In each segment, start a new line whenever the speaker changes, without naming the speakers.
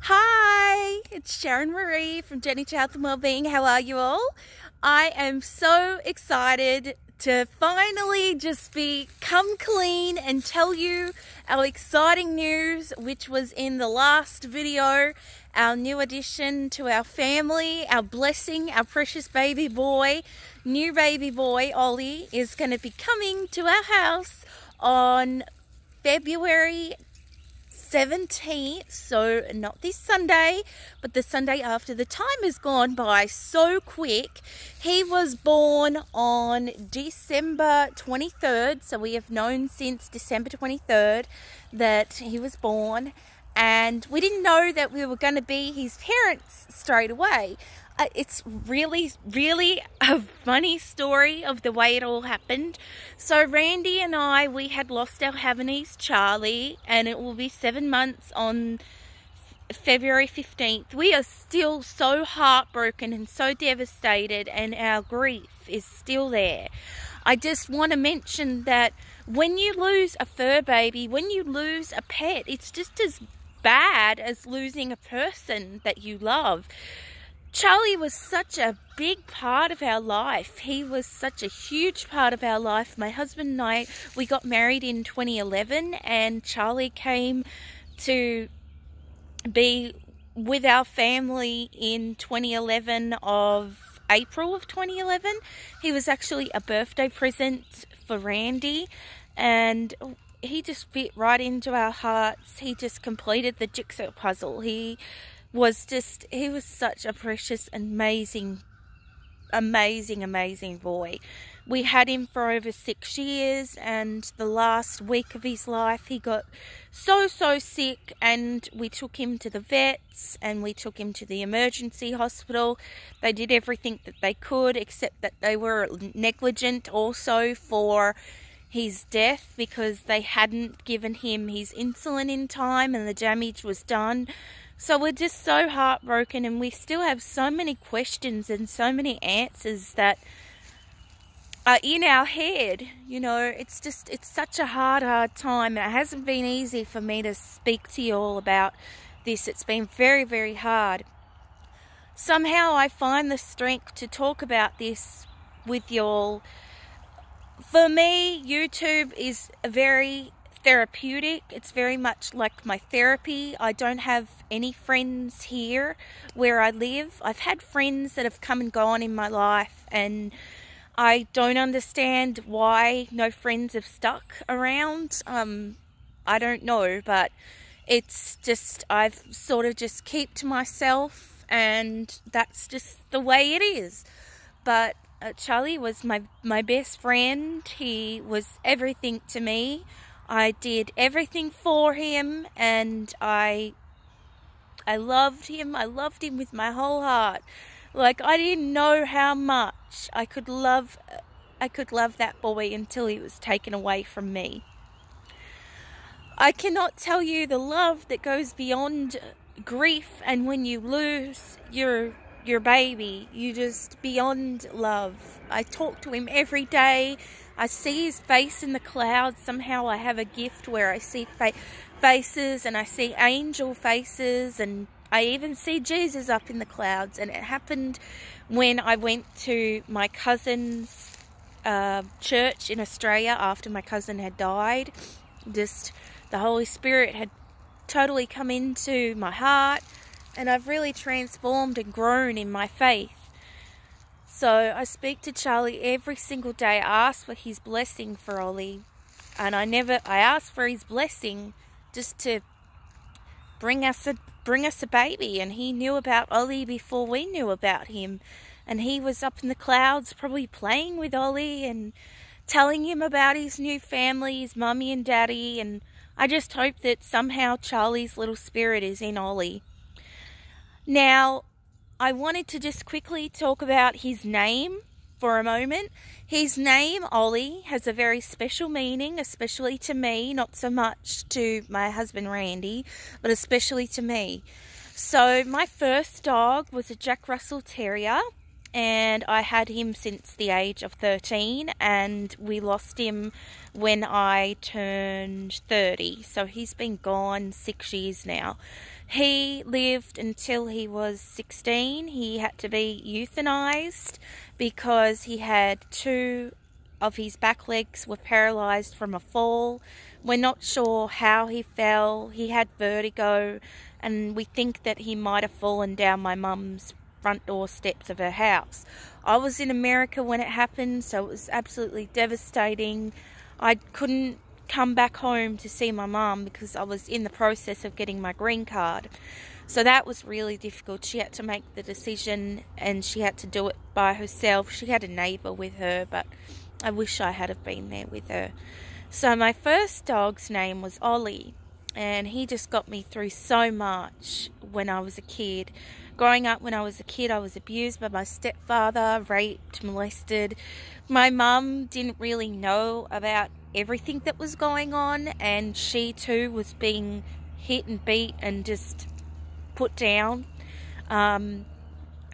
Hi, it's Sharon Marie from Journey to Health and Wellbeing. How are you all? I am so excited to finally just come clean and tell you our exciting news, which was in the last video, our new addition to our family, our blessing, our precious baby boy, new baby boy, Ollie, is going to be coming to our house on February 17th, so not this Sunday, but the Sunday after. The time has gone by so quick. He was born on December 23rd, so we have known since December 23rd that he was born, and we didn't know that we were going to be his parents straight away. It's really a funny story of the way it all happened. So Randy and I, we had lost our Havanese Charlie, and it will be 7 months on February 15th. We are still so heartbroken and so devastated, and our grief is still there. I just want to mention that when you lose a fur baby, when you lose a pet, it's just as bad as losing a person that you love. Charlie was such a big part of our life. He was such a huge part of our life. My husband and I, we got married in 2011, and Charlie came to be with our family in 2011 of April of 2011. He was actually a birthday present for Randy, and he just fit right into our hearts. He just completed the jigsaw puzzle. He was such a precious, amazing boy. We had him for over 6 years, and the last week of his life he got so sick, and we took him to the vets and we took him to the emergency hospital. They did everything that they could, except that they were negligent also for his death, because they hadn't given him his insulin in time and the damage was done. So we're just so heartbroken, and we still have so many questions and so many answers that are in our head. You know, it's such a hard time, and it hasn't been easy for me to speak to you all about this. It's been very hard. Somehow I find the strength to talk about this with you all. For me, YouTube is very therapeutic. It's very much like my therapy. I don't have any friends here where I live. I've had friends that have come and gone in my life, and I don't understand why no friends have stuck around. I don't know, but it's just, I've sort of just keep to myself, and that's just the way it is. But Charlie was my best friend. He was everything to me. I did everything for him, and I loved him. I loved him with my whole heart. Like, I didn't know how much I could love that boy until he was taken away from me. I cannot tell you the love that goes beyond grief, and when you lose your baby, you just beyond love. I talk to him every day. I see his face in the clouds. Somehow I have a gift where I see faces, and I see angel faces, and I even see Jesus up in the clouds. And it happened when I went to my cousin's church in Australia after my cousin had died. Just the Holy Spirit had totally come into my heart, and I've really transformed and grown in my faith. So I speak to Charlie every single day. I ask for his blessing for Ollie, and I ask for his blessing just to bring us a baby. And he knew about Ollie before we knew about him, and he was up in the clouds probably playing with Ollie and telling him about his new family, his mummy and daddy. And I just hope that somehow Charlie's little spirit is in Ollie. Now, I wanted to just quickly talk about his name for a moment. His name, Ollie, has a very special meaning, especially to me, not so much to my husband Randy, but especially to me. So my first dog was a Jack Russell Terrier, and I had him since the age of 13, and we lost him when I turned 30. So he's been gone 6 years now. He lived until he was 16. He had to be euthanized because he had 2 of his back legs were paralyzed from a fall. We're not sure how he fell. He had vertigo, and we think that he might have fallen down my mum's front door steps of her house. I was in America when it happened, so it was absolutely devastating. I couldn't come back home to see my mum because I was in the process of getting my green card. So that was really difficult. She had to make the decision, and she had to do it by herself. She had a neighbour with her, but I wish I had have been there with her. So my first dog's name was Ollie, and he just got me through so much when I was a kid. Growing up, when I was a kid, I was abused by my stepfather, raped, molested. My mum didn't really know about everything that was going on, and she too was being hit and beat and just put down.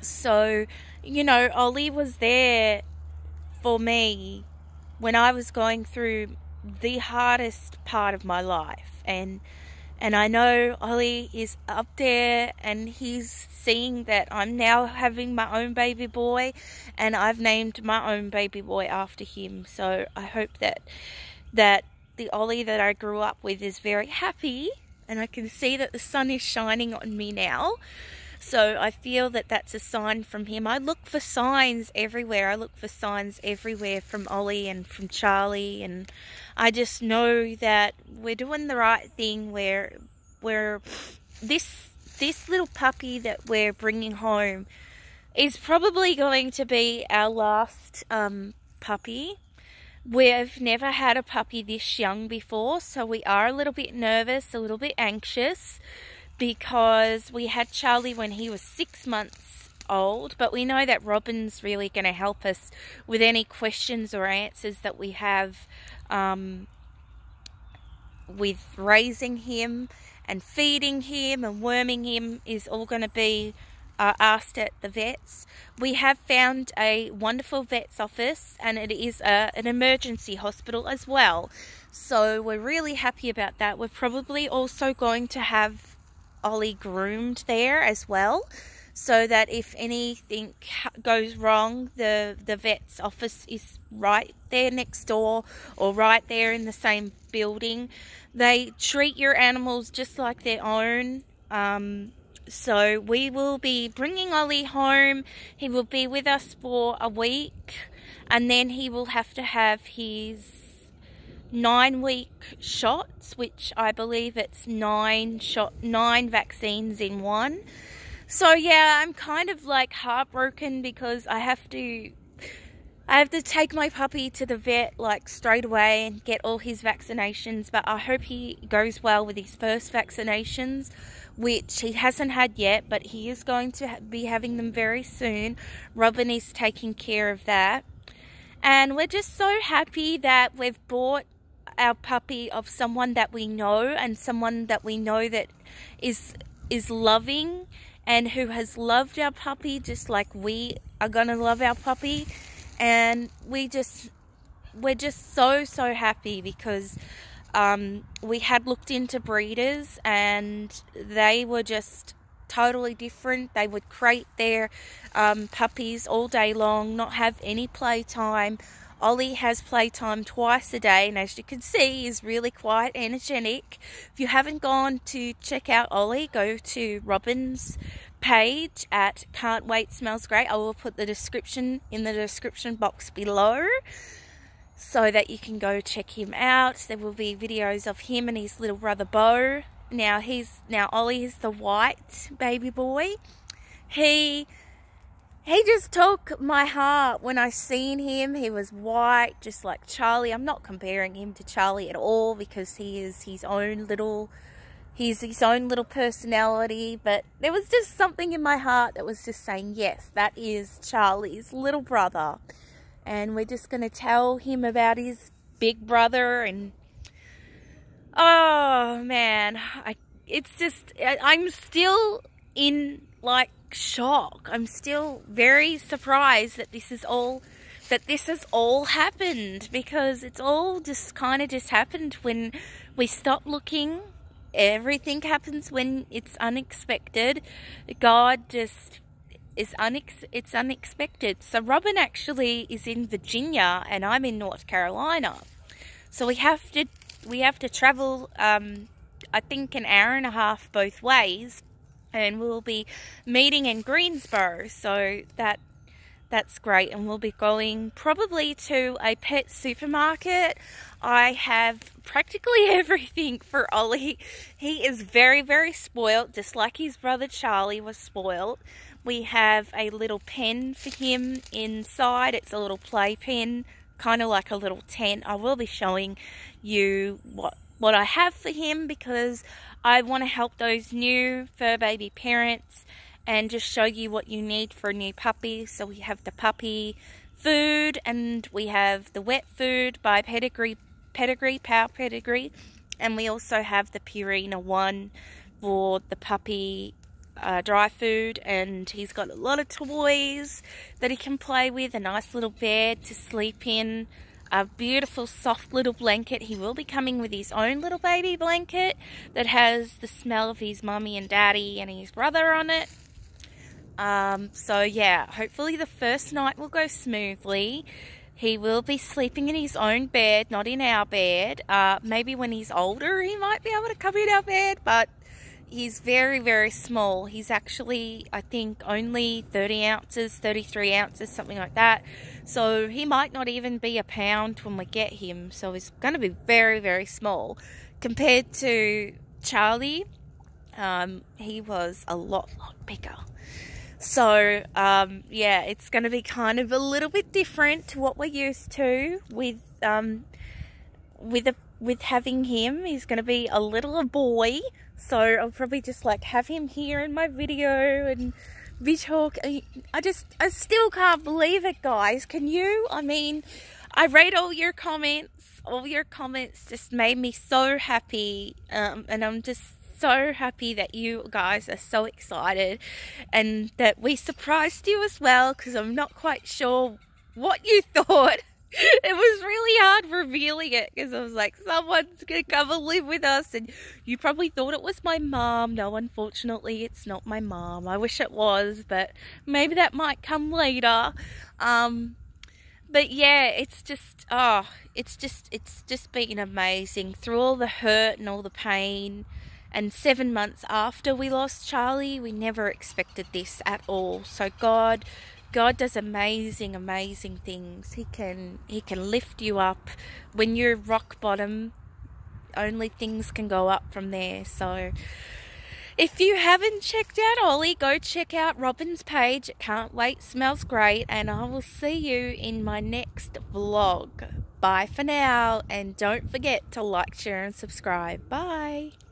So, you know, Ollie was there for me when I was going through the hardest part of my life, and I know Ollie is up there and he's seeing that I'm now having my own baby boy, and I've named my own baby boy after him. So I hope that the Ollie that I grew up with is very happy, and I can see that the sun is shining on me now. So I feel that that's a sign from him. I look for signs everywhere. I look for signs everywhere from Ollie and from Charlie, and I just know that we're doing the right thing where this little puppy that we're bringing home is probably going to be our last puppy. We've never had a puppy this young before, so we are a little bit nervous, a little bit anxious, because we had Charlie when he was 6 months old, but we know that Robin's really going to help us with any questions or answers that we have with raising him, and feeding him and worming him is all going to be asked at the vets. We have found a wonderful vet's office, and it is an emergency hospital as well, so we're really happy about that. We're probably also going to have Ollie groomed there as well, so that if anything goes wrong, the vet's office is right there next door or right there in the same building. They treat your animals just like their own. So we will be bringing Ollie home. He will be with us for a week, and then he will have to have his 9-week shots, which I believe it's 9 vaccines in one. So yeah, I'm kind of like heartbroken because I have to take my puppy to the vet like straight away and get all his vaccinations, but I hope he goes well with his first vaccinations, which he hasn't had yet, but he is going to be having them very soon. Robin is taking care of that, and we're just so happy that we've bought our puppy of someone that we know, and someone that we know that is loving and who has loved our puppy just like we are gonna love our puppy. And we're just so happy because we had looked into breeders, and they were just totally different. They would crate their puppies all day long, not have any playtime. Ollie has playtime twice a day, and as you can see, is really quite energetic. If you haven't gone to check out Ollie, go to Robin's page at Can't Wait Smells Great. I will put the description in the description box below so that you can go check him out. There will be videos of him and his little brother Bo. Now Ollie is the white baby boy. He just took my heart when I seen him. He was white, just like Charlie. I'm not comparing him to Charlie at all because he is his own little personality, but there was just something in my heart that was just saying, yes, that is Charlie's little brother. And we're just going to tell him about his big brother. And oh man, I'm still in like shock. I'm still very surprised that this has all happened, because it's all just kind of just happened when we stopped looking. everything happens when it's unexpected. God just is it's unexpected. So Robin actually is in Virginia and I'm in North Carolina. So we have to travel I think an hour and a half both ways, and we'll be meeting in Greensboro. So that's great, and we'll be going probably to a pet supermarket. I have practically everything for Ollie. He is very, very spoiled, just like his brother Charlie was spoiled. We have a little pen for him inside. It's a little play pen, kind of like a little tent. I will be showing you what I have for him, because I want to help those new fur baby parents and just show you what you need for a new puppy. So we have the puppy food, and we have the wet food by Pedigree, Power Pedigree, and we also have the Purina one for the puppy dry food. And he's got a lot of toys that he can play with, a nice little bed to sleep in, a beautiful soft little blanket. He will be coming with his own little baby blanket that has the smell of his mummy and daddy and his brother on it. So yeah, hopefully the first night will go smoothly. He will be sleeping in his own bed, not in our bed. Maybe when he's older he might be able to come in our bed, but he's very, very small. He's actually, I think, only 30 ounces, 33 ounces, something like that. So he might not even be a pound when we get him. So he's going to be very, very small. Compared to Charlie, he was a lot bigger. So, yeah, it's going to be kind of a little bit different to what we're used to with having him. He's going to be a little boy. So I'll probably just like have him here in my video and be talking. I still can't believe it, guys. Can you? I mean, I read all your comments. All your comments just made me so happy. And I'm just so happy that you guys are so excited and that we surprised you as well, because I'm not quite sure what you thought. It was really hard revealing it, because I was like, someone's gonna come and live with us, and you probably thought it was my mom. No, unfortunately it's not my mom. I wish it was, but maybe that might come later. But yeah, it's just been amazing through all the hurt and all the pain. And 7 months after we lost Charlie, we never expected this at all. So God does amazing, amazing things. He can lift you up when you're rock bottom. Only things can go up from there. So if you haven't checked out Ollie, go check out Robin's page. Can't Wait Smells Great, and I will see you in my next vlog. Bye for now, and don't forget to like, share and subscribe. Bye.